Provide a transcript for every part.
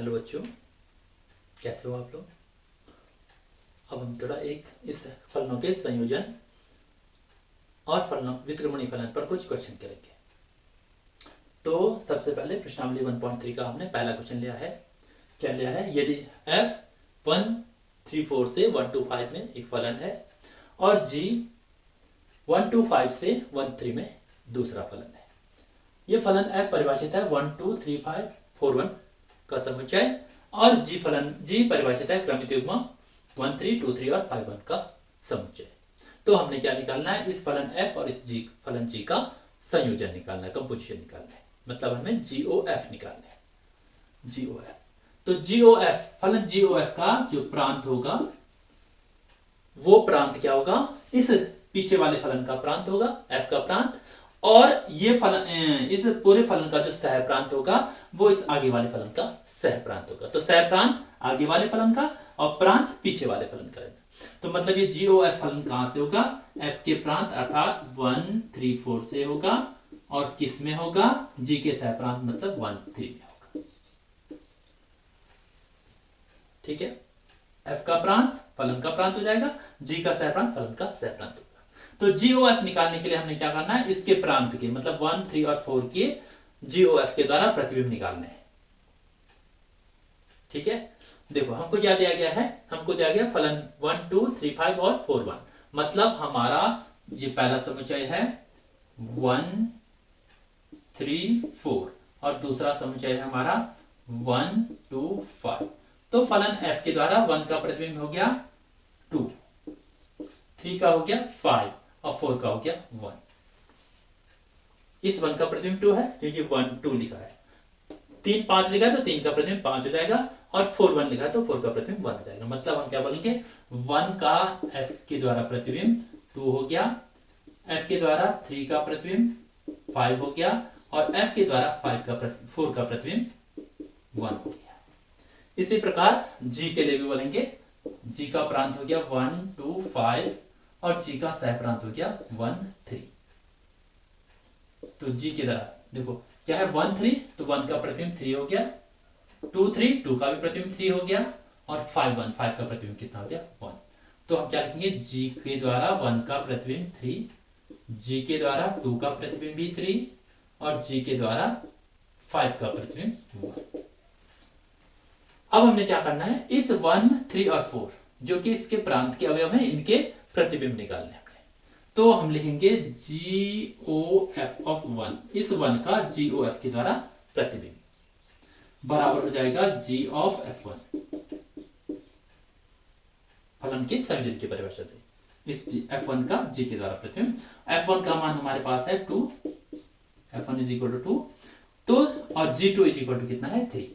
Hello बच्चों, कैसे हो आप लोग। अब हम थोड़ा एक इस फलनों के संयोजन और फलनों व्युत्क्रमणीय फलन पर कुछ क्वेश्चन करेंगे। तो सबसे पहले प्रश्नावली 1.3 का हमने पहला क्वेश्चन लिया है। क्या लिया है? यदि f 134 से 125 में एक फलन है और g 125 से 13 में दूसरा फलन है। ये फलन f परिभाषित है 1 2 3 5 4 1 का समुच्चय और g परिभाषित है क्रमित युग्म 1 3 2 3 और 5 1 का समुच्चय। तो हमने क्या निकालना है? इस फलन f और इस फलन g का संयोजन निकालना है, कंपोजिशन निकालना है। मतलब हमें GOF निकालना है। GOF, तो GOF फलन GOF का जो प्रांत होगा वो प्रांत क्या होगा? इस पीछे वाले फलन का प्रांत होगा, f का प्रांत, और ये फलन इस पूरे फलन का जो सह प्रांत होगा वो इस आगे वाले फलन का सह प्रांत होगा। तो सह प्रांत आगे वाले फलन का और प्रांत पीछे वाले फलन का। तो मतलब ये GOF फलन कहां से होगा? f के प्रांत अर्थात 1 3 4 से होगा और किस में होगा? g के सह प्रांत मतलब 1 3 में होगा। ठीक है, f का प्रांत फलन का प्रांत हो जाएगा, g का सह प्रांत फलन का सह प्रांत होगा। तो GOF निकालने के लिए हमने क्या करना है? इसके प्रांत के मतलब 1 3 और 4 के GOF के द्वारा प्रतिबिंब निकालने हैं। ठीक है, देखो हमको क्या दिया गया है? हमको दिया गया फलन 1 2 3 5 और 4 1। मतलब हमारा ये पहला समुच्चय है 1 3 4 और दूसरा समुच्चय है हमारा 1 2 5। तो फलन f के द्वारा 1 का प्रतिबिंब हो गया 2, 3 का हो गया 5 और 4 का हो गया 1। इस 1 का प्रतिबिंब 2 है क्योंकि 1 2 लिखा है, 3 5 लिखा है तो 3 का प्रतिबिंब 5 हो जाएगा और 4 1 लिखा है तो 4 का प्रतिबिंब 1 हो जाएगा। मतलब हम क्या बोलेंगे? 1 का f के द्वारा प्रतिबिंब 2 हो गया, f के द्वारा 3 का प्रतिबिंब 5 हो गया और f के द्वारा 4 का प्रतिबिंब 1 हो गया। इसी प्रकार g के लिए भी बोलेंगे, g का प्रांत हो गया 1 2 5 और g का सह प्रांत हो गया 1 3। तो g के द्वारा देखो क्या है? 1 3, तो 1 का प्रतिबिंब 3 हो गया, 2 3 2 का भी प्रतिबिंब 3 हो गया और 5 1 5 का प्रतिबिंब कितना हो गया? 1। तो हम क्या लिखेंगे? g के द्वारा 1 का प्रतिबिंब 3, g के द्वारा 2 का प्रतिबिंब भी 3 और g के द्वारा 5 का प्रतिबिंब 1। अब हमने क्या करना है? इस 1 3 और 4 जो कि इसके प्रांत के अवयव हैं, इनके प्रतिबिंब निकालने हैं। तो हम लिखेंगे GOF ऑफ 1, इस 1 का GOF के द्वारा प्रतिबिंब बराबर हो जाएगा G ऑफ F1 फलन के संयोजन की परिभाषा से। इस F1 का G के द्वारा प्रतिबिंब, F1 का मान हमारे पास है 2, F1 इज इक्वल टू 2, तो और G2 इज इक्वल टू कितना है? 3।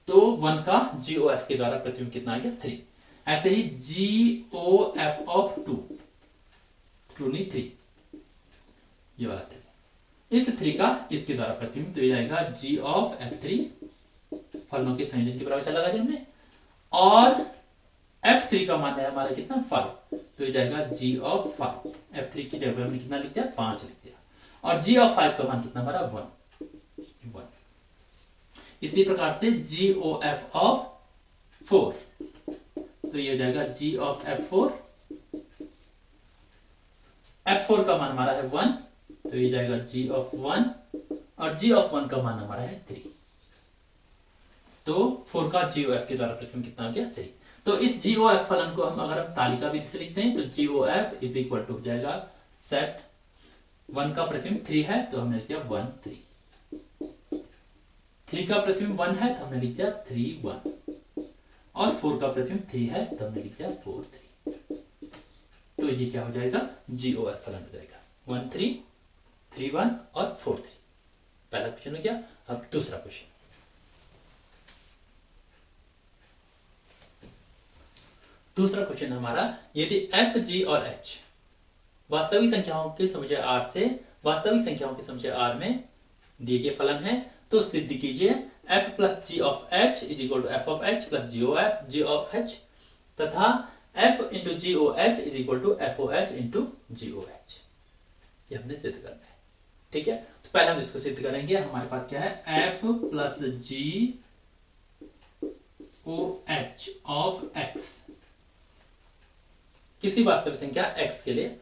तो 1 का GOF के द्वारा प्रतिबिंब कितना आ गया? 3। ऐसे ही GOF ऑफ 2 नहीं 3, ये वाला 3, इस 3 का इसके द्वारा प्रतिबिंब, तो ये आएगा G ऑफ F3 फलनों के संयोजन की परिभाषा लगा दी हमने, और F3 का मान है हमारा कितना? 5, तो ये जाएगा G ऑफ 5। F3 की जगह हमने कितना लिख दिया? 5 लिख दिया, और G ऑफ 5 का मान कितना हमारा? 1। इसी प्रकार से GOF ऑफ 4, तो ये हो जाएगा G ऑफ F4, F4 का मान हमारा है 1, तो ये जाएगा G ऑफ 1 और G ऑफ 1 का मान हमारा है 3। तो 4 का GOF के द्वारा प्रतिबिंब कितना हो गया? 3। तो इस GOF फलन को हम अगर हम तालिका विधि से लिखते हैं तो GOF इज इक्वल टू हो जाएगा सेट 1 का प्रतिबिंब 3 है तो हमने लिख दिया 1 3, 3 का प्रतिबिंब 1 है तो हमने लिख दिया 3 1 और 4 का प्रतिबिंब 3 है तो हमने लिख दिया 4 3। तो ये क्या हो जाएगा? GOF फलन हो जाएगा 1 3 3 1 और 4 3। पहला क्वेश्चन हो गया। अब दूसरा क्वेश्चन, दूसरा क्वेश्चन हमारा, यदि f g और h वास्तविक संख्याओं के समुच्चय r से वास्तविक संख्याओं के समुच्चय r में दिए गए फलन है तो सिद्ध कीजिए f plus g of h is equal to f of h plus g of h तथा f into GOH is equal to FOH into GOH। ये हमने सिद्ध करना है। ठीक है, तो पहले हम इसको सिद्ध करेंगे। हमारे पास क्या है? f plus g o h of x किसी वास्तविक संख्या x के लिए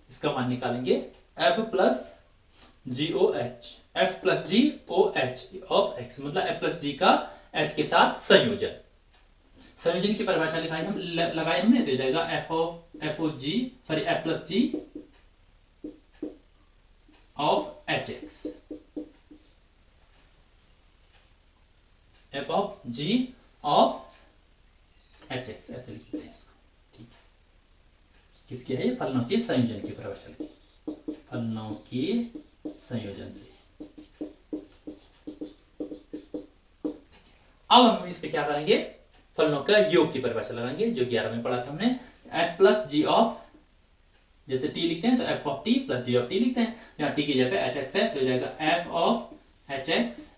इसका मान निकालेंगे f plus g o h, f plus g o h of x, मतलब f प्लस जी का h के साथ संयोजन। संयोजन की परिभाषा लगाई हमने, तो जाएगा f plus g of h x, f of g of h x, ऐसे लिखते हैं इसको। ठीक है, किसकी है ये? फलनों के संयोजन की परिभाषा लिखी, फलनों के संयोजन से। अब हम इस पे क्या करेंगे? फलनों का योग की परिभाषा लगाएंगे, जो 11 में पढ़ा था हमने। एफ प्लस जी ऑफ, जैसे टी लिखते हैं तो f of t plus g of t लिखते हैं। यहाँ टी की जगह एच एक्स है तो हो जाएगा f of h x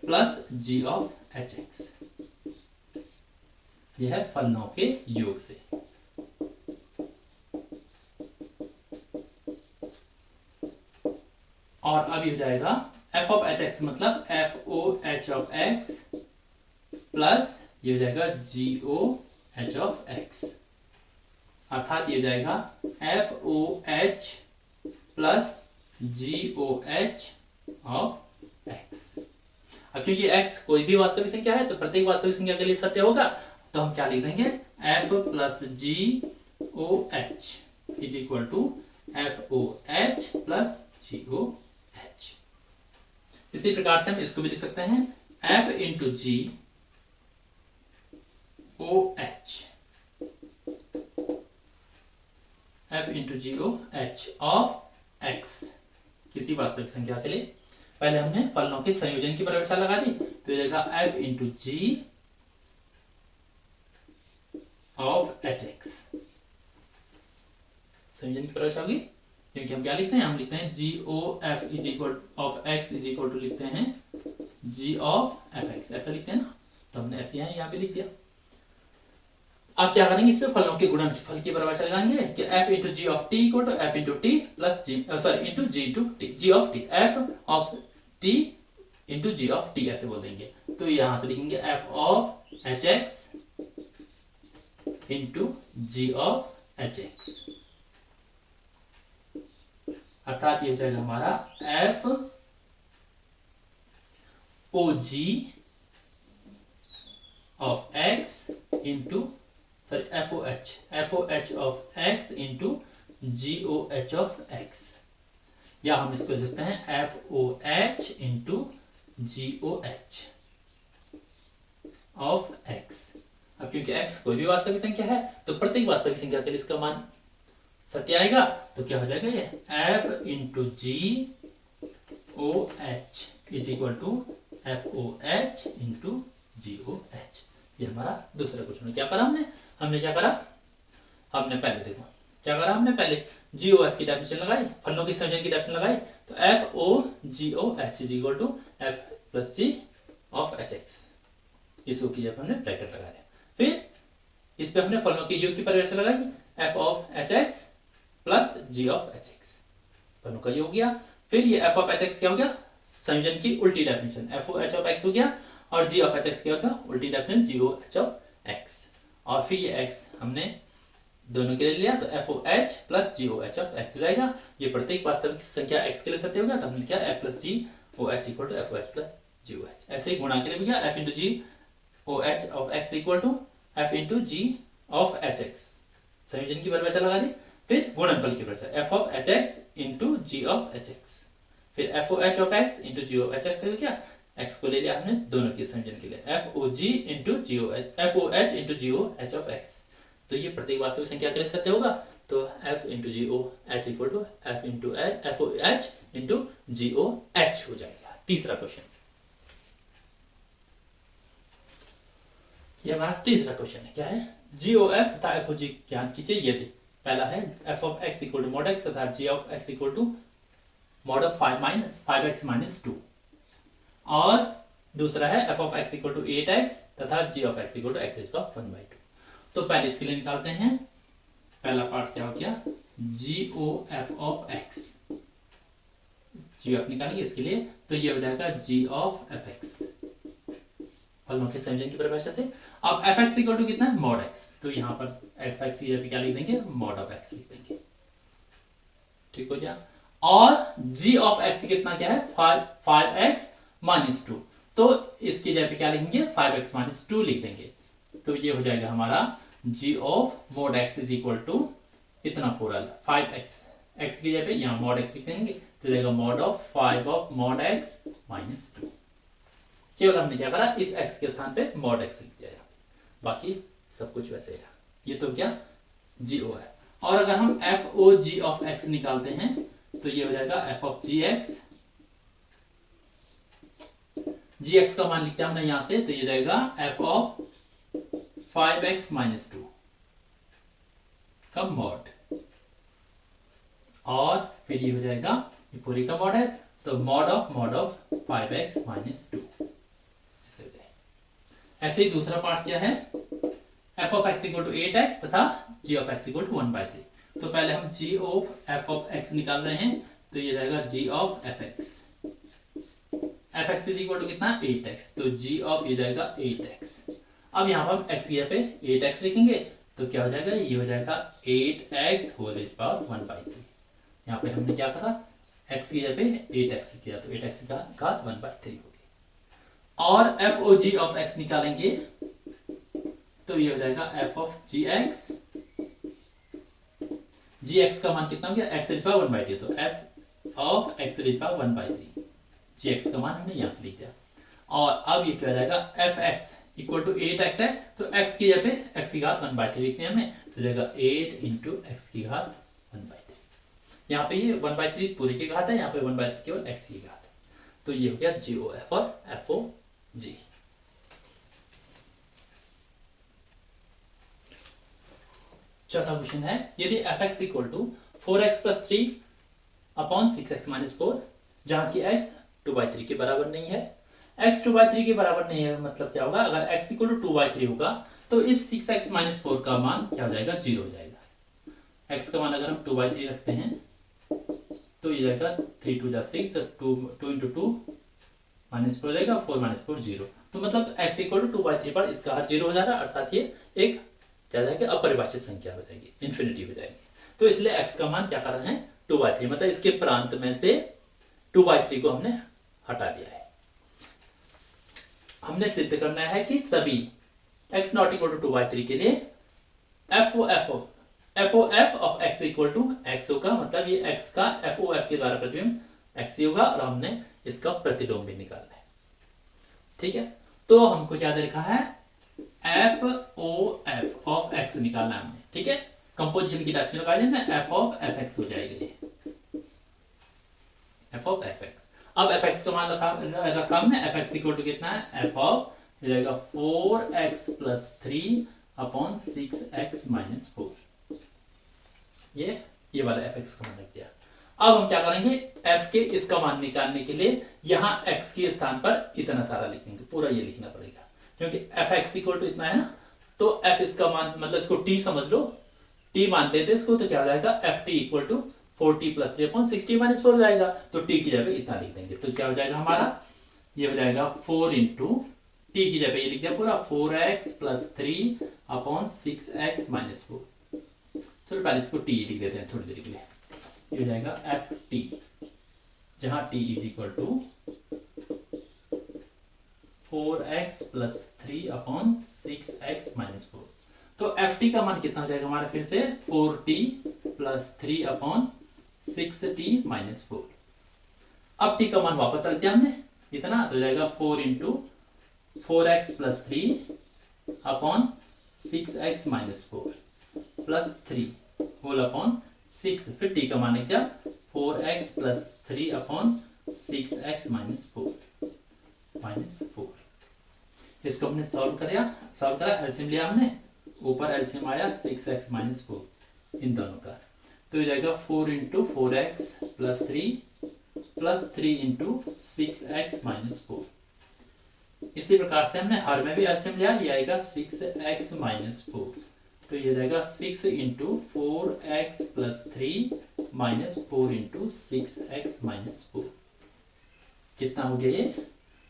plus g of h x. यह है फलनों के योग से। और अब ये हो जाएगा एफ ऑफ एच एक्स मतलब f o h of x plus ये हो जाएगा g o h of x, अर्थात ये हो जाएगा f o h plus g o h of x. अब क्योंकि x कोई भी वास्तविक संख्या है तो प्रत्येक वास्तविक संख्या के लिए सत्य होगा, तो हम क्या लिख देंगे? f plus g o h is equal to f o h plus g o h. इसी प्रकार से हम इसको भी लिख सकते हैं f into g o h, f into g o h of x किसी वास्तविक संख्या के लिए। पहले हमने फलनों के संयोजन की परिभाषा लगा दी, तो ये जाएगा f into g of h x. संयोजन की परिभाषा होगी, क्योंकि हम क्या लिखते हैं? हम लिखते हैं G O F is equal of X is equal to लिखते हैं जी ऑफ एफ एक्स, ऐसा लिखते हैं ना, तो हमने ऐसे यहाँ पे लिख दिया। अब क्या करेंगे? इसमें फलनों के गुणनफल की परिभाषा लगाएंगे कि f into g of t equal to f into t plus g, sorry into g to t, g of t, f of t into g of t, ऐसे बोल देंगे। तो यहाँ पे लिखेंगे f of h x into g of h x, अर्थात ये हो जाएगा हमारा f o g of x into, sorry f o h of x into g o h of x, या हम इसको लिख सकते हैं f o h into g o h of x. अब क्योंकि x कोई भी वास्तविक संख्या है तो प्रत्येक वास्तविक संख्या के लिए इसका मान सत्य आएगा, तो क्या हो जाएगा? ये f into g o h is equal to f o h into g o h. ये हमारा दूसरा क्वेश्चन है। क्या करा हमने क्या करा? हमने पहले देखो क्या करा, हमने पहले जी ओ एफ की डेफिनेशन लगाई, फलनों के संयोजन की डेफिनेशन लगाई, तो f o g o h is equal to f plus g of h x, इसको की जब हमने ब्रैकेट लगा दिया। फिर इस पे हमने फलनों के योग की परिभाषा लगाई, f of h x plus g of h x, फलनों का योग गया। फिर ये एफ ऑफ एच एक्स क्या हो गया? संयोजन की उल्टी definition, f o h of x हो गया, और जी ऑफ एच एक्स क्या हो गया? उल्टी definition g o h of x. और फिर ये एक्स हमने दोनों के लिए लिया, तो f o h plus g o h of x हो जाएगा। ये प्रत्येक वास्तविक संख्या एक्स के लिए सत्य हो गया, तो हमने क्या f plus g o h equal to f o h plus g o h. ऐसे ही गुणा के लिए भी गया, f into g o h of x equal to f into g of h x, संयोजन की परिभाषा लगा दी। फिर गुणनफल की परिभाषा, f of h x into g of h x, फिर f o h of x into g of h x, क्या एक्स को ले लिया हमने दोनों के संयोजन के लिए, f o g into g o h, f o h into g o h of x. तो ये प्रत्येक वास्तविक संख्या के लिए सत्य होगा, तो f into g o h equal to f into f o h into g o h हो जाएगा। तीसरा क्वेश्चन, ये हमारा तीसरा क्वेश्चन है। क्या है? जी ओ एफ तथा एफ ओ जी ज्ञात कीजिए यदि पहला है f of x equal to mod x तथा g of x equal to mod of 5x minus 2, और दूसरा है f of x equal to 8x तथा g of x equal to x का 1/2। तो पहले इसके लिए निकालते हैं। पहला पार्ट क्या हो गया? G O f of x, g of निकालेंगे इसके लिए, तो ये हो जाएगा जी ऑफ एफ एक्स फलनों के संयोजन की परिभाषा से। अब एफ एक्स इक्वल टू कितना है, मॉड एक्स, तो यहाँ पर एफ एक्स की जगह क्या लिख देंगे, मॉड ऑफ एक्स लिख देंगे। ठीक हो गया। और जी ऑफ एक्स कितना क्या है, 5x माइनस 2, तो इसकी जगह पे क्या लिखेंगे, 5x माइनस 2 लिख देंगे। तो ये हो जाएगा हमारा g of mod x is equal to इतना पूरा 5x, x की जगह पे यहाँ मॉड x लिख देंगे, तो जाएगा mod of 5 of mod x minus 2। केवल हमने क्या करा, इस x के स्थान पे मॉड x लिख दिया, बाकी सब कुछ वैसे ही रहा। ये तो क्या GO है। और अगर हम f o g of x निकालते हैं तो ये हो जाएगा f of g x, g x का मान लिखते हैं हमने यहां से, तो ये जाएगा एफ ऑफ 5x माइनस 2 का मॉड, और फिर ये हो जाएगा, ये पूरी का मॉड है, तो मॉड ऑफ 5x माइनस 2 ऐसे हो जाएगा। ऐसे ही दूसरा पार्ट क्या है, f of x equal to 8x तथा g of x equal to 1/3। तो पहले हम g of f of x निकाल रहे हैं, तो ये जाएगा g of f x is equal to कितना, 8x, तो जी ऑफ ये जाएगा 8x। अब यहाँ पर हम x की जगह पे 8x लिखेंगे, तो क्या हो जाएगा, ये हो जाएगा 8x होल इज पावर 1/3। यहाँ पे हमने क्या करा, x की जगह पे 8x किया, तो 8x की घात 1/3 होगी। और f o g of x निकालेंगे, तो ये हो जाएगा f of g x, g x का मान कितना हो गया, एक्स रिज पावर 1/3, तो f of x raise power 1/3, g x का मान हमने यहां से लिख दिया। और अब ये क्या हो जाएगा, F x equal to 8x है, तो x की जगह पे x की घात 1/3 लिखते हैं हमें, तो जाएगा 8 इंटू एक्स की घात 1/3। यहाँ पे ये 1/3 पूरी की घात है, यहाँ पे 1/3 केवल x की घात है। तो ये हो गया GOF और FOG। चौथा क्वेश्चन है, यदि f x equal to 4x plus 3 upon 6x minus 4, जहां की x 2/3 के बराबर नहीं है। x 2/3 के बराबर नहीं है मतलब क्या होगा, अगर x इक्वल टू 2/3 होगा तो इस 6x माइनस 4 का मान क्या हो जाएगा, 0 हो जाएगा। x का मान अगर हम 2/3 रखते हैं तो ये जाएगा 3 2 6, तो 2 इंटू 2 माइनस 4 हो जाएगा, 4 माइनस 4 0। तो मतलब x इक्वल टू 2/3 पर इसका हर 0 हो जाएगा, अर्थात ये एक क्या जाएगा, अपरिभाषित संख्या हो जाएगी, इन्फिनिटी हो जाएगी। तो इसलिए x का मान क्या कर रहे हैं, 2/3, मतलब इसके प्रांत में से 2/3 को हमने हटा दिया है। हमने सिद्ध करना है कि सभी x नॉट इक्वल टू 2/3 के लिए f o f of x equal to x होगा, मतलब ये x का एफ ओ एफ के द्वारा प्रतिबिंब x ही होगा, और हमने इसका प्रतिलोम भी निकालना है। ठीक है, तो हमको क्या दे रखा है, f o f of x निकालना है हमने। ठीक है, कंपोजिशन की टाइप से लगा देना, एफ ऑफ एफ एक्स हो जाएगा ये, एफ ऑफ एफ एक्स। अब एफ एक्स का मान रखा हमने, एफ एक्स इक्वल टू कितना है, एफ ऑफ हो जाएगा 4x plus 3 upon 6x minus 4। ये वाला एफ एक्स का मान रख दिया। अब हम क्या करेंगे, f के इसका मान निकालने के लिए यहां x के स्थान पर इतना सारा लिखेंगे, पूरा ये लिखना पड़ेगा, क्योंकि एफ एक्स इक्वल टू इतना है ना, तो f इसका मान मतलब इसको t समझ लो, t मान लेते इसको, तो क्या हो जाएगा, f t equal to 4t plus 3 upon 60 minus 4 हो जाएगा, तो t की जगह इतना लिख देंगे, तो क्या हो जाएगा हमारा, ये हो जाएगा 4 इंटू t की जगह ये लिख दिया पूरा 4x plus 3 upon 6x minus 4। चलो पहले इसको t लिख देते हैं थोड़ी देर के लिए, ये हो जाएगा एफ टी, जहां t is equal to 4x plus 3 upon 6x minus 4। तो एफ टी का मान कितना हो जाएगा हमारा, फिर से 4t plus 3 upon 6t minus 4। अब t का मान वापस रख दिया हमने इतना, तो जाएगा 4 into 4x plus 3 upon 6x minus 4 plus 3 whole upon 6, फिर t का मान है क्या, 4x plus 3 upon 6x minus 4। इसको हमने सॉल्व करा, एलसीएम लिया हमने, ऊपर एलसीएम आया 6x माइनस 4 इन दोनों का, तो ये जाएगा 4 into 4x plus 3 into 6x minus 4। इसी प्रकार से हमने हर में भी एलसीएम लिया, ये आएगा 6x माइनस 4, तो ये जाएगा 6 into 4x plus 3 minus 4 into 6x minus 4। कितना हो गया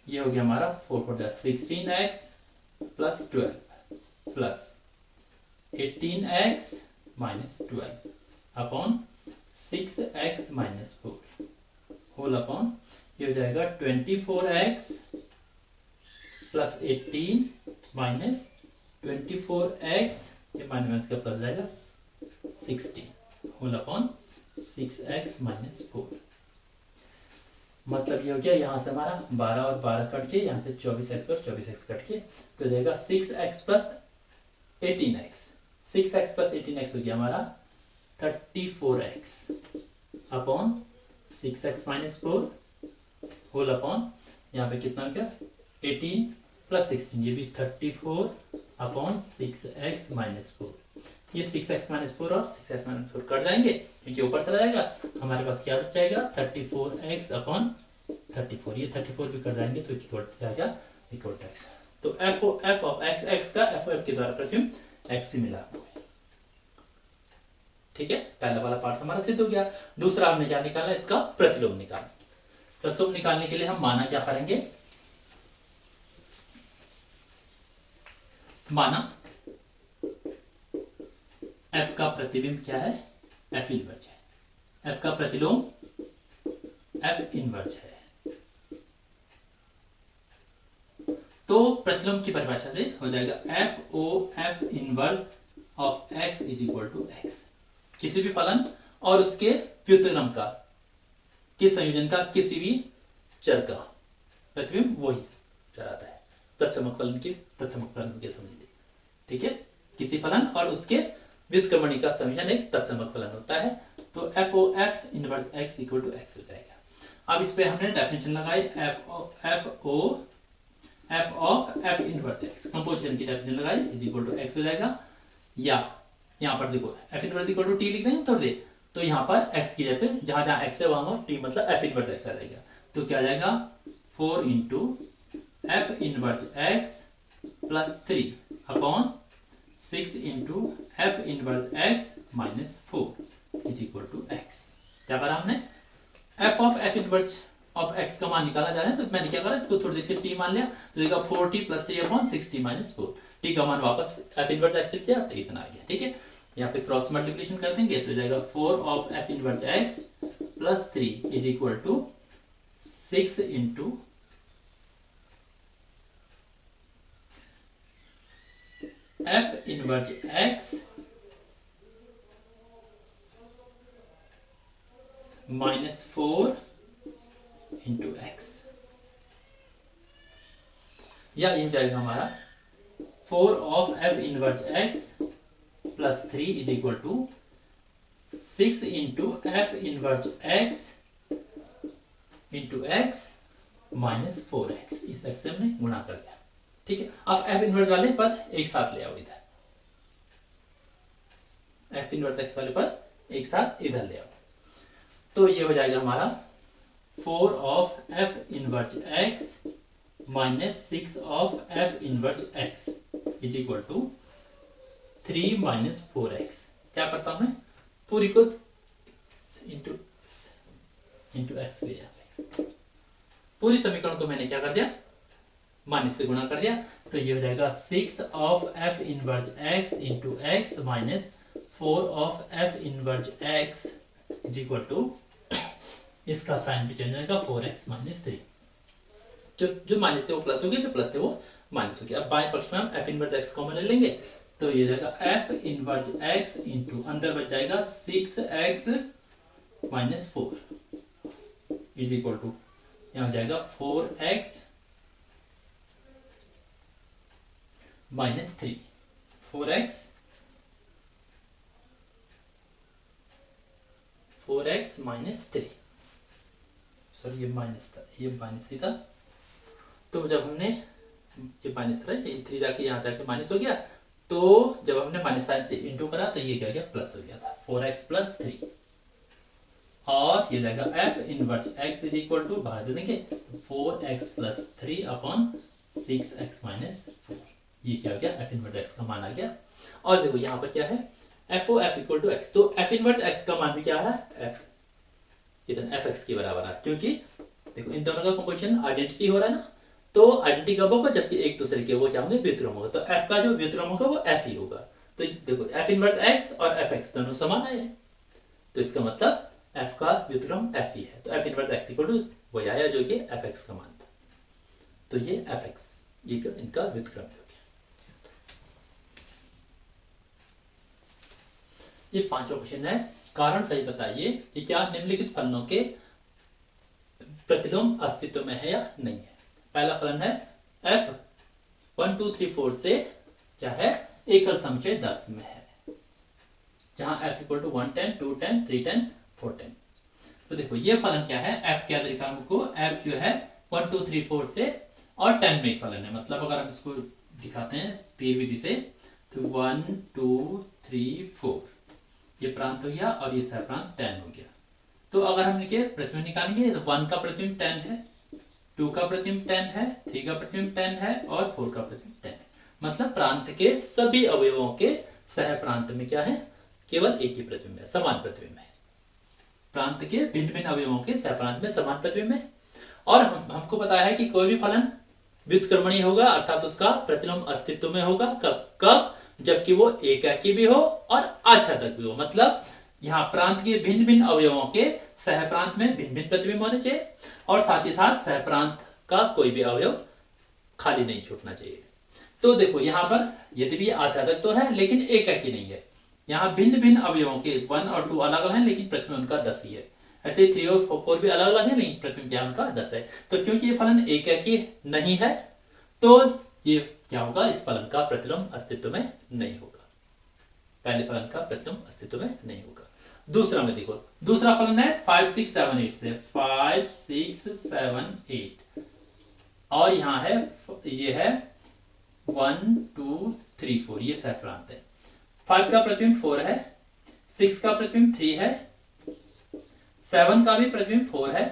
ये हो गया हमारा 4 4 16x plus 12 plus 18x minus 12 upon 6x minus 4 whole upon ये हो जाएगा 24x प्लस 18 माइनस 24x, ये माइनस का प्लस जाएगा 16 होल अपॉन 6x माइनस 4। मतलब ये हो गया, यहाँ से हमारा 12 और 12 कट के, यहाँ से 24x और 24x कट के, तो जाएगा 6x plus 18x। 6x plus 18x हो गया हमारा 34x upon 6x minus 4 whole upon यहाँ पे कितना हो गया 18 प्लस 16, ये भी 34 अपॉन 6x माइनस 4। ये 6x माइनस 4 और 6x माइनस 4 कट जाएंगे क्योंकि ऊपर चला जाएगा, हमारे पास क्या बच जाएगा 34x अपॉन 34, ये 34 भी कट जाएंगे तो इक्वल जाएगा इक्वल टू x। तो f ऑफ x का f के द्वारा प्रतिबिंब x से मिला। ठीक है, पहला वाला पार्ट हमारा सिद्ध हो गया। दूसरा हमने क्या निकाला, इसका प्रतिलोम निकालना। प्रतिलोम निकालने के लिए हम माना क्या करेंगे, माना f का प्रतिबिंब क्या है, f इनवर्स है, f का प्रतिलोम f इनवर्स है। तो प्रतिलोम की परिभाषा से हो जाएगा f o f inverse of x is equal to x। किसी भी फलन और उसके व्युत्क्रम का, के संयोजन का किसी भी चर का प्रतिबिंब वही चर आता है। तत्समक फलन के समझिए। ठीक है, किसी फलन और उसके व्युत्क्रमणि का संयोजन एक तत्समक फलन होता है। तो f o f inverse x equal to x हो जाएगा। अब इस पे हमने डेफिनेशन लगाई f of f inverse x, composition की डेफिनेशन लगाई, इज इक्वल टू एक्स हो जाएगा। या यहाँ पर देखो f inverse equal to t लिख देंगे थोड़ी देर, तो यहाँ पर एक्स की जगह जहां जहां एक्स है वहां टी मतलब एफ इनवर्स एक्स आ जाएगा। तो क्या आ जाएगा 4 into f inverse x plus 3 upon 6 into f inverse x minus 4 is equal to x. क्या करा हमने, f of f inverse of x का मान निकाला जा रहा है, तो मैंने क्या करा, इसको थोड़ी देर टी मान लिया, तो देखा 4t plus 3 upon 6t minus 4। T का मान वापस एफ इनवर्स एक्स से किया तो इतना आ गया। ठीक है, यहाँ पे क्रॉस मल्टीप्लिकेशन कर देंगे तो जाएगा 4 of f inverse x plus 3 is equal to 6 into f inverse x minus 4 into x, या ये जाएगा हमारा 4 of f inverse x plus 3 is equal to 6 into f inverse x into x minus 4x। इस x से हमने गुणा कर दिया। ठीक है, अब एफ इनवर्स वाले पद एक साथ ले आओ इधर, एफ इनवर्स एक्स वाले पद एक साथ इधर ले आओ, तो ये हो जाएगा हमारा 4 of f inverse x minus 6 of f inverse x is equal to 3 minus 4x। क्या करता हूं मैं, पूरी को इंटू एक्स ले जाते, पूरी समीकरण को मैंने क्या कर दिया, माइनस से गुणा कर दिया, तो ये हो जाएगा 6 of f inverse x into x minus 4 of f inverse x is equal to, इसका साइन भी चेंज हो जाएगा 4x माइनस 3। जो माइनस थे वो प्लस हो गया, जो प्लस थे वो माइनस हो गया। अब बाएं पक्ष में हम एफ इनवर्स एक्स कॉमन ले लेंगे, तो ये जाएगा एफ इनवर्स एक्स इंटू अंदर बच जाएगा 6x minus 4 is equal to, यहाँ हो जाएगा 4x minus 3, 4x minus 3, sorry ये माइनस था, ये माइनस ही था, तो जब हमने ये माइनस था, ये 3 जाके यहाँ जाके माइनस हो गया, तो जब हमने माइनस साइन से इंटू करा तो ये क्या गया, प्लस हो गया था 4x प्लस 3, और ये जाएगा f inverse x is equal to बाहर दे देंगे 4x plus 3 upon 6x minus 4। ये क्या हो गया, एफ इनवर्स एक्स का मान आ गया। और देखो यहाँ पर क्या है, f o f equal to x, तो एफ इनवर्स एक्स का मान भी क्या आ रहा है, एफ इतना एफ एक्स के बराबर है, क्योंकि देखो इन दोनों का कंपोजिशन आइडेंटिटी हो रहा है ना, तो आइडेंटिटी कब होगा, जबकि एक दूसरे के वो क्या होंगे, व्युत्क्रम होगा। तो f का जो व्युत्क्रम होगा वो f ही होगा। तो देखो f इनवर्स x और fx दोनों समान है, तो इसका मतलब f का व्युत्क्रम f ही है। तो f inverse x equal to वही आया जो कि fx का मान था। तो ये fx ये इनका व्युत्क्रम हो गया। ये पांचवा क्वेश्चन है, कारण सही बताइए कि क्या निम्नलिखित फलनों के प्रतिलोम अस्तित्व में है या नहीं है। पहला फलन है f 1 2 3 4 से क्या है, एकल समुच्चय 10 में है, जहां f इक्वल टू 1 10 2 10 3 10 4 10। तो देखो ये फलन क्या है, f क्या लिखा हमको, f जो है 1 2 3 4 से और 10 में एक फलन है। मतलब अगर हम इसको दिखाते हैं तीर विधि से, तो 1 2 3 4 ये प्रांत हो गया और ये सह प्रांत 10 हो गया। तो अगर हम इनके प्रतिबिंब निकालेंगे तो 1 का प्रतिबिंब 10 है, 2 का प्रतिबिंब 10 है, 3 का प्रतिबिंब 10 है और 4 का प्रतिबिंब 10 है। मतलब प्रांत के सभी अवयवों के सह प्रांत में क्या है, केवल एक ही प्रतिबिंब है, समान प्रतिबिंब है। प्रांत के भिन्न भिन्न अवयवों के सह प्रांत में समान प्रतिबिंब है। और हमको पता है कि कोई भी फलन व्युत्क्रमणीय होगा, अर्थात उसका प्रतिलोम अस्तित्व में होगा। कब जबकि वो एकाकी भी हो और आच्छादक भी हो। मतलब यहाँ प्रांत के भिन्न भिन्न अवयवों के सह प्रांत में भिन्न भिन्न प्रतिबिंब होने चाहिए, और साथ ही साथ सह प्रांत का कोई भी अवयव खाली नहीं छूटना चाहिए। तो देखो यहाँ पर यदि भी आच्छादक तो है लेकिन एकाकी नहीं है। यहाँ भिन्न भिन्न अवयवों के 1 और 2 अलग अलग हैं, लेकिन प्रतिबिंब उनका 10 ही है। ऐसे 3 और 4 भी अलग अलग है, लेकिन प्रतिबिंब क्या उनका 10 है। तो क्योंकि ये फलन एकाकी नहीं है, तो ये क्या होगा, इस फलन का प्रतिलोम अस्तित्व में नहीं होगा। पहले फलन का प्रतिलोम अस्तित्व में नहीं होगा। दूसरा में देखो, दूसरा फलन है 5 6 7 8 से 5 6 7 8, और यहाँ है ये है 1 2 3 4, ये सह प्रांत है। 5 का प्रतिबिंब 4 है, 6 का प्रतिबिंब 3 है, 7 का भी प्रतिबिंब 4 है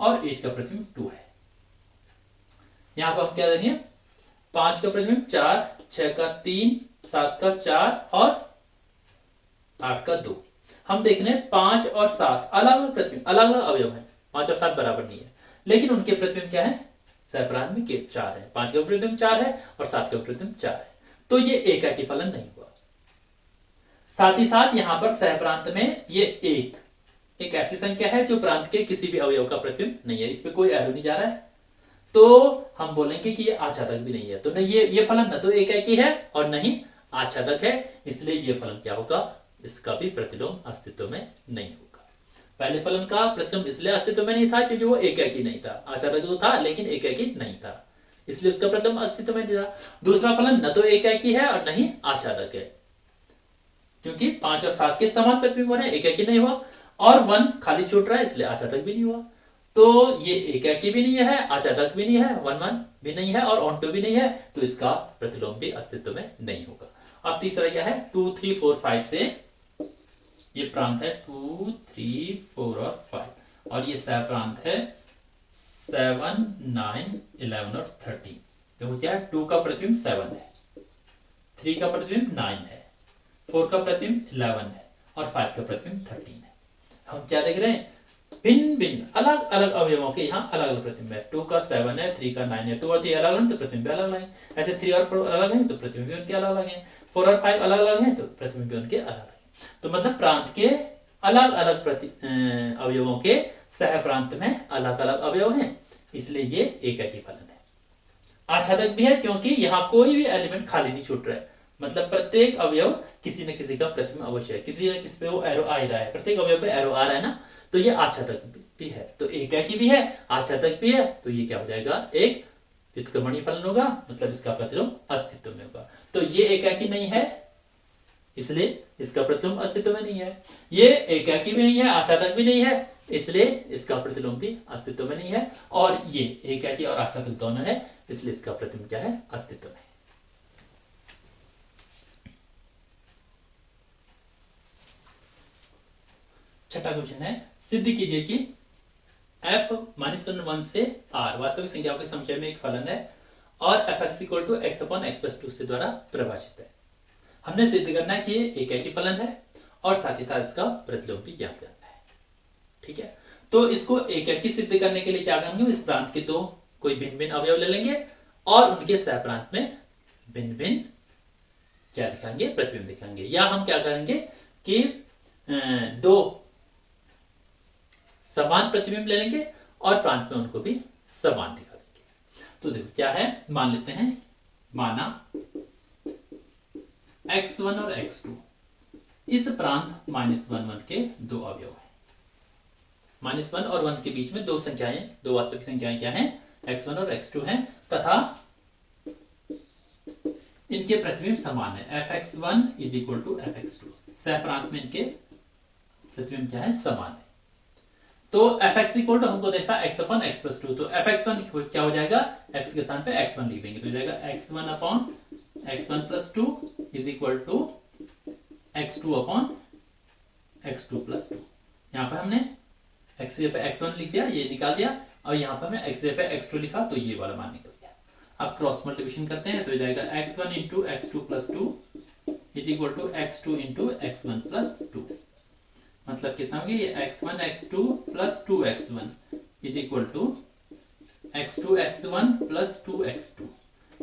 और 8 का प्रतिबिंब 2 है। यहां पर हम क्या देंगे, 5 का प्रतिबिंब 4, 6 का 3, 7 का 4 और 8 का 2। हम देख रहे हैं 5 और 7 अलग अलग प्रतिबिंब, अलग अलग अवयव है। 5 और 7 बराबर नहीं है, लेकिन उनके प्रतिबिंब क्या है, सहप्रांत में 4 है। 5 का प्रतिबिंब 4 है और 7 का प्रतिबिंब 4 है। तो ये एकाकी फलन नहीं हुआ। साथ ही साथ यहां पर सहप्रांत में ये एक ऐसी संख्या है जो प्रांत के किसी भी अवयव का प्रतिबिंब नहीं है। इस पे कोई एरो नहीं जा रहा है, तो हम बोलेंगे कि ये आच्छादक भी नहीं है। तो नहीं ये फलन न तो एकाकी है और न ही आच्छादक है, इसलिए ये फलन क्या होगा, इसका भी प्रतिलोम अस्तित्व में नहीं होगा। पहले फलन का प्रतिलोम इसलिए अस्तित्व में नहीं था क्योंकि वो एकाकी नहीं था। आच्छादक तो था लेकिन एकाकी नहीं था, इसलिए उसका प्रतिलोम अस्तित्व में नहीं था। दूसरा फलन न तो एकाकी है और न ही आच्छादक है, क्योंकि 5 और 7 के समान प्रतिबिंब हो रहे हैं, एकाकी नहीं हुआ। और 1 खाली छूट रहा है, इसलिए आच्छादक भी नहीं हुआ। तो ये एकाकी भी नहीं है, आच्छादक भी नहीं है, 1 1 भी नहीं है और ऑन2 भी नहीं है, तो इसका प्रतिलोम भी अस्तित्व में नहीं होगा। अब तीसरा क्या है, 2 3 4 5 से ये प्रांत है 2 3 4 और 5, और ये सह प्रांत है 7 9 11 और 13। देखो क्या है, 2 का प्रतिबिंब 7 है, 3 का प्रतिबिंब 9 है, 4 का प्रतिबिंब 11 है और 5 का प्रतिबिंब 13 है। हम क्या देख रहे हैं, भिन्न भिन्न अलग अलग अवयवों के यहाँ अलग अलग प्रतिबिंब है। 2 का 7 है, 3 का 9 है। 2 और 3 अलग अलग तो प्रतिबिंब अलग अलग है। ऐसे 3 और 4 अलग है तो प्रतिबिंब भी उनके अलग अलग है। 4 और 5 अलग अलग है तो प्रतिबिंब भी उनके अलग अलग है। तो मतलब प्रांत के अलग अलग अवयवों के सह प्रांत में अलग अलग अवयव हैं, इसलिए ये एकाकी फलन है। आच्छादक भी है क्योंकि यहाँ कोई भी एलिमेंट खाली नहीं छूट रहा है। मतलब प्रत्येक अवयव किसी न किसी का प्रतिबिंब अवश्य है, किसी न किसी पे वो एरो आ ही रहा है, प्रत्येक अवयव पे एरो आ रहा है ना, तो ये आच्छादक भी है। तो एकाकी भी है, आच्छादक भी है, तो ये क्या हो जाएगा, एक व्युत्क्रमणीय फलन होगा। मतलब इसका प्रतिलोम अस्तित्व में होगा। तो ये एकाकी नहीं है, इसलिए इसका प्रतिलोम अस्तित्व में नहीं है। ये एकाकी भी नहीं है, आच्छादक भी नहीं है, इसलिए इसका प्रतिलोम भी अस्तित्व में नहीं है। और ये एकाकी और आच्छादक दोनों है, इसलिए इसका प्रतिलोम क्या है, अस्तित्व में। छठा क्वेश्चन है, सिद्ध कीजिए कि f -1 से r वास्तविक संख्याओं के समुच्चय में एक फलन है और fx इक्वल टू x/x+2 से द्वारा परिभाषित है। हमने सिद्ध करना है कि ये एकाकी फलन है और साथ ही साथ इसका प्रतिलोम भी ज्ञात करना है। ठीक है, तो इसको एकाकी सिद्ध करने के लिए क्या करेंगे, इस प्रांत के दो कोई भिन्न भिन्न अवयव ले लेंगे और उनके सहप्रांत में भिन्न भिन्न क्या दिखाएंगे, प्रतिबिंब दिखाएंगे। या हम क्या करेंगे कि दो समान प्रतिबिंब ले लेंगे और प्रांत में उनको भी समान दिखा देंगे। तो देखो क्या है, मान लेते हैं, माना x1 और x2 इस प्रांत -1 के दो अवयव हैं। -1 और 1 के बीच में दो संख्याएं, दो वास्तविक संख्याएं क्या हैं, x1 और x2 हैं तथा इनके प्रतिबिंब समान है, fx1 = fx2। सहप्रांत में इनके प्रतिबिंब क्या है, समान है। तो fx = हमको देखा x/x+2, तो fx1 क्या हो जाएगा, x के स्थान पे x1 लिख देंगे तो हो जाएगा x1/x1+2 = x2/x2+2। यहाँ पर हमने x पे x1 लिख दिया, ये निकाल दिया, और यहाँ पर हमने x पे x2 लिखा तो ये वाला मान निकल गया। अब क्रॉस मल्टीप्लिकेशन करते हैं तो हो जाएगा x1 × x2+2 = x2 × x1+2। मतलब कितना हो गया, ये x1 x2 + 2x1 = x2 x1 + 2x2।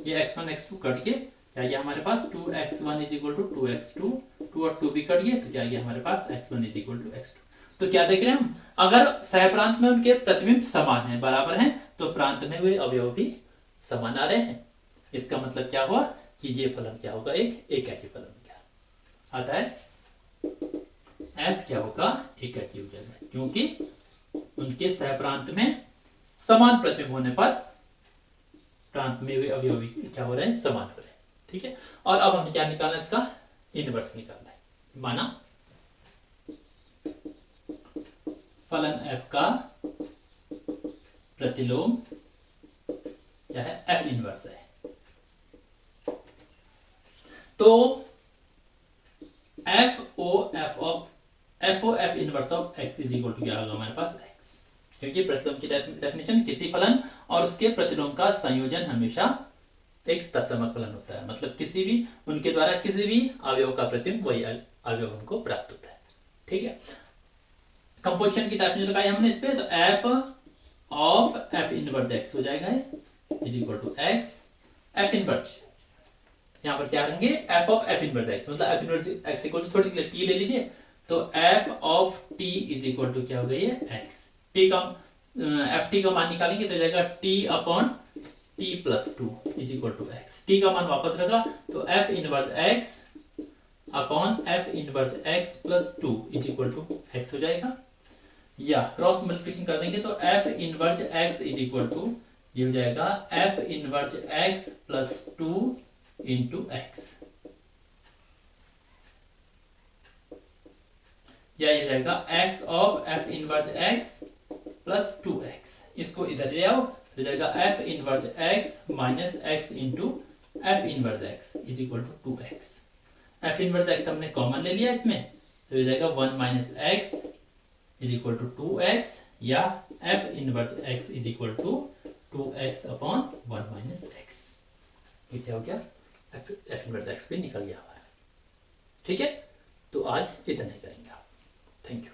ये x1 x2 कट के क्या गया हमारे पास 2x1 = 2x2, 2 और 2 भी कट गए तो क्या गया हमारे पास x1 = x2। तो क्या देख रहे हैं हम, अगर सहप्रांत में उनके प्रतिबिंब समान हैं, बराबर हैं, तो प्रांत में वे अवयव भी समान आ रहे हैं। इसका मतलब क्या हुआ कि ये फलन क्या होगा, एक एकाकी फलन क्या आता है, f क्या होगा, एकाकी हो जाएगा, क्योंकि उनके सहप्रांत में समान प्रतिबिंब होने पर प्रांत में वे अवयव भी क्या हो रहे हैं, समान हो रहे हैं। ठीक है, और अब हमें क्या निकालना है, इसका इनवर्स निकालना है। माना फलन f का प्रतिलोम क्या है, f इनवर्स है। तो f इनवर्स ऑफ x = क्या होगा हमारे पास x, क्योंकि प्रतिलोम की डेफिनेशन किसी फलन और उसके प्रतिलोम का संयोजन हमेशा एक तत्समक फलन होता है। मतलब किसी भी उनके द्वारा किसी भी अवयव का प्रतिबिंब वही अवयव उनको प्राप्त होता है। ठीक है, कंपोजिशन की डेफिनेशन लगाई हमने इस पे, तो f इनवर्स x हो जाएगा = x f इनवर्स, यहाँ पर क्या करेंगे, f इनवर्स x, मतलब f इनवर्स x = थोड़ी t ले लीजिए, तो f = क्या हो गई है, x। t का ft का मान निकालेंगे तो हो जाएगा t/t+2 = x। t का मान वापस रखा तो f इनवर्स x + 2 = x हो जाएगा। या क्रॉस मल्टीप्लिकेशन कर देंगे तो f इनवर्स x = ये हो जाएगा f इनवर्स x + 2 × x, या ये हो जाएगा f इनवर्स x + 2x। इसको इधर ले आओ तो हो जाएगा f inverse x - x × f inverse x = 2x। f inverse x हमने कॉमन ले लिया इसमें तो हो जाएगा 1 - x = 2x, या f inverse x = 2x/1 - x। ये क्या हो गया, f इनवर्स x भी निकल गया हमारा। ठीक है, तो आज इतना ही करेंगे आप। Thank you.